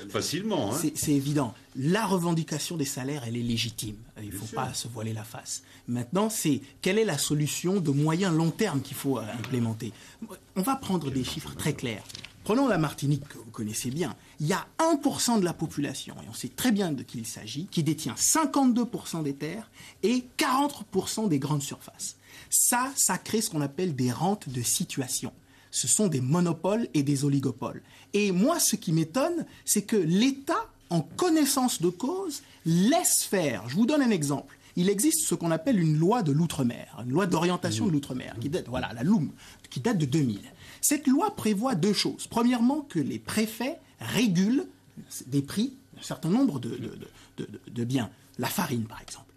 facilement. Hein. C'est évident. La revendication des salaires, elle est légitime. Il ne faut pas se voiler la face. Maintenant, c'est quelle est la solution de moyen long terme qu'il faut implémenter. On va prendre des chiffres très clairs. Prenons la Martinique, que vous connaissez bien. Il y a 1% de la population, et on sait très bien de qui il s'agit, qui détient 52% des terres et 40% des grandes surfaces. Ça crée ce qu'on appelle des rentes de situation. Ce sont des monopoles et des oligopoles. Et moi, ce qui m'étonne, c'est que l'État, en connaissance de cause, laisse faire. Je vous donne un exemple. Il existe ce qu'on appelle une loi de l'outre-mer, une loi d'orientation de l'outre-mer, la LOM, qui date de 2000. Cette loi prévoit deux choses. Premièrement, que les préfets régulent des prix d'un certain nombre de biens. La farine, par exemple.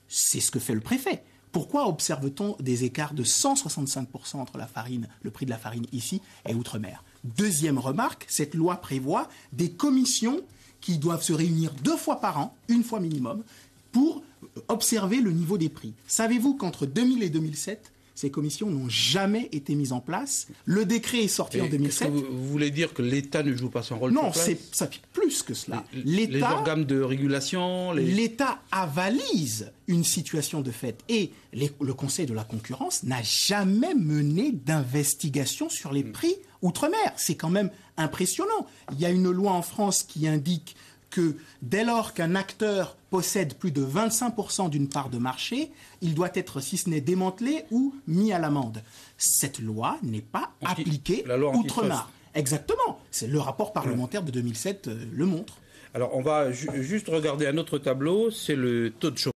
C'est ce que fait le préfet. Pourquoi observe-t-on des écarts de 165% entre la farine, le prix de la farine ici et outre-mer? Deuxième remarque, cette loi prévoit des commissions qui doivent se réunir 2 fois par an, 1 fois minimum, pour observer le niveau des prix. Savez-vous qu'entre 2000 et 2007, ces commissions n'ont jamais été mises en place? Le décret est sorti en 2007. Vous voulez dire que l'État ne joue pas son rôle? Non, ça fait plus que cela. Les organes de régulation... L'État avalise une situation de fait. Et le Conseil de la concurrence n'a jamais mené d'investigation sur les prix outre-mer. C'est quand même impressionnant. Il y a une loi en France qui indique que dès lors qu'un acteur possède plus de 25% d'une part de marché, il doit être, si ce n'est démantelé, ou mis à l'amende. Cette loi n'est pas appliquée outre-mer. Exactement. C'est le rapport parlementaire de 2007 le montre. Alors, on va juste regarder un autre tableau, c'est le taux de chômage.